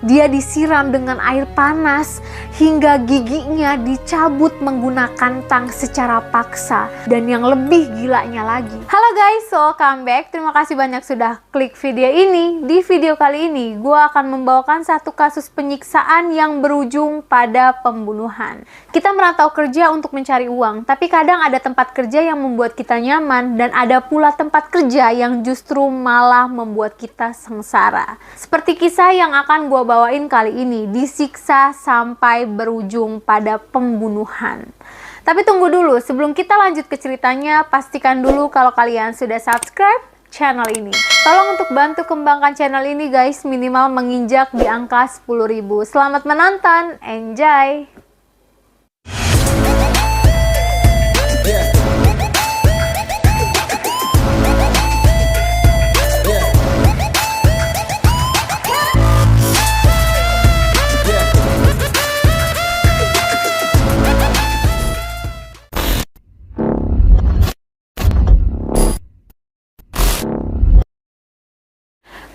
Dia disiram dengan air panas hingga giginya dicabut menggunakan tang secara paksa. Dan yang lebih gilanya lagi. Halo guys, welcome back. Terima kasih banyak sudah klik video ini. Di video kali ini, gue akan membawakan satu kasus penyiksaan yang berujung pada pembunuhan. Kita merantau kerja untuk mencari uang, tapi kadang ada tempat kerja yang membuat kita nyaman dan ada pula tempat kerja yang justru malah membuat kita sengsara. Seperti kisah yang akan gue bawain kali ini, disiksa sampai berujung pada pembunuhan. Tapi tunggu dulu, sebelum kita lanjut ke ceritanya, pastikan dulu kalau kalian sudah subscribe channel ini. Tolong untuk bantu kembangkan channel ini guys, minimal menginjak di angka 10.000. Selamat menonton, enjoy!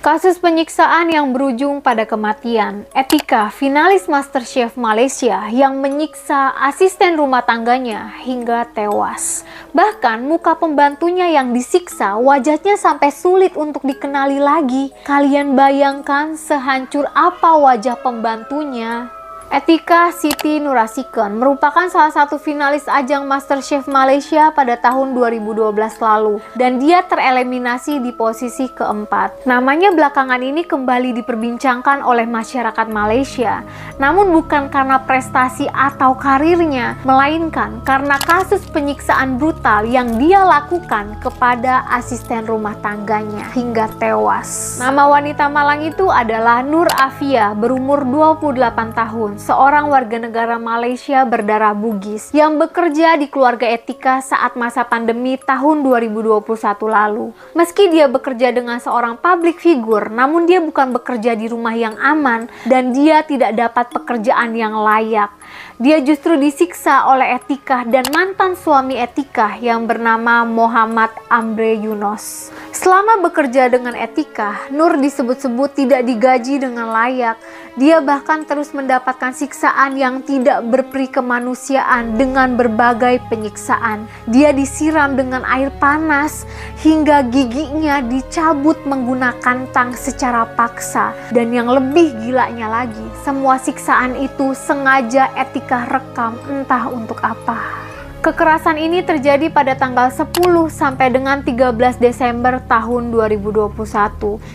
Kasus penyiksaan yang berujung pada kematian. Etika, finalis MasterChef Malaysia yang menyiksa asisten rumah tangganya hingga tewas. Bahkan muka pembantunya yang disiksa, wajahnya sampai sulit untuk dikenali lagi. Kalian bayangkan sehancur apa wajah pembantunya? Etika Siti Nurasikan merupakan salah satu finalis ajang MasterChef Malaysia pada tahun 2012 lalu dan dia tereliminasi di posisi keempat. Namanya belakangan ini kembali diperbincangkan oleh masyarakat Malaysia, namun bukan karena prestasi atau karirnya, melainkan karena kasus penyiksaan brutal yang dia lakukan kepada asisten rumah tangganya hingga tewas. Nama wanita Malang itu adalah Nur Afia, berumur 28 tahun. Seorang warga negara Malaysia berdarah Bugis yang bekerja di keluarga Etika saat masa pandemi tahun 2021 lalu. Meski dia bekerja dengan seorang public figure, namun dia bukan bekerja di rumah yang aman dan dia tidak dapat pekerjaan yang layak. Dia justru disiksa oleh Etika dan mantan suami Etika yang bernama Muhammad Amre Yunus. Selama bekerja dengan Etika, Nur disebut-sebut tidak digaji dengan layak. Dia bahkan terus mendapatkan siksaan yang tidak berperi kemanusiaan dengan berbagai penyiksaan. Dia disiram dengan air panas hingga giginya dicabut menggunakan tang secara paksa. Dan yang lebih gilanya lagi, semua siksaan itu sengaja Etika rekam entah untuk apa. Kekerasan ini terjadi pada tanggal 10 sampai dengan 13 Desember tahun 2021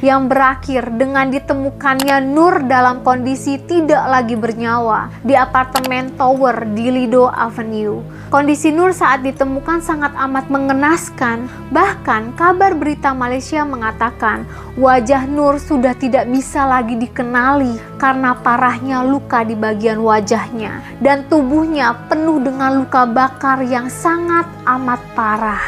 yang berakhir dengan ditemukannya Nur dalam kondisi tidak lagi bernyawa di apartemen tower di Lido Avenue. Kondisi Nur saat ditemukan sangat amat mengenaskan. Bahkan kabar berita Malaysia mengatakan wajah Nur sudah tidak bisa lagi dikenali karena parahnya luka di bagian wajahnya dan tubuhnya penuh dengan luka bakar yang sangat amat parah.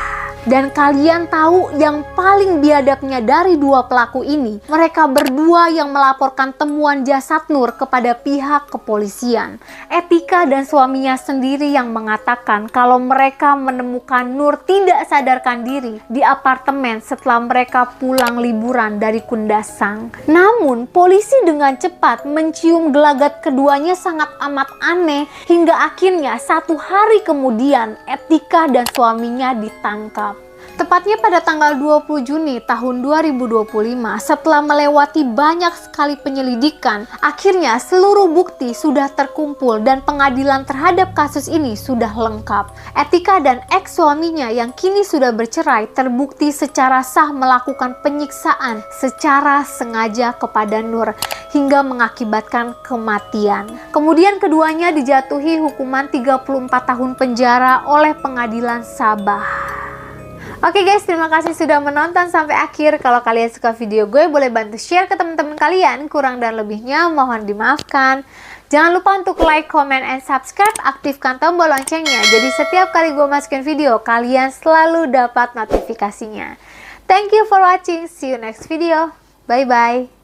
Dan kalian tahu yang paling biadabnya dari dua pelaku ini, mereka berdua yang melaporkan temuan jasad Nur kepada pihak kepolisian. Etika dan suaminya sendiri yang mengatakan kalau mereka menemukan Nur tidak sadarkan diri di apartemen setelah mereka pulang liburan dari Kundasang. Namun polisi dengan cepat mencium gelagat keduanya sangat amat aneh hingga akhirnya 1 hari kemudian Etika dan suaminya ditangkap. Tepatnya pada tanggal 20 Juni tahun 2025, setelah melewati banyak sekali penyelidikan, akhirnya seluruh bukti sudah terkumpul dan pengadilan terhadap kasus ini sudah lengkap. Etika dan ex-suaminya yang kini sudah bercerai terbukti secara sah melakukan penyiksaan secara sengaja kepada Nur hingga mengakibatkan kematian. Kemudian keduanya dijatuhi hukuman 34 tahun penjara oleh pengadilan Sabah. Oke guys, terima kasih sudah menonton sampai akhir. Kalau kalian suka video gue, boleh bantu share ke teman-teman kalian. Kurang dan lebihnya mohon dimaafkan. Jangan lupa untuk like, comment, and subscribe. Aktifkan tombol loncengnya. Jadi setiap kali gue masukin video, kalian selalu dapat notifikasinya. Thank you for watching. See you next video. Bye-bye.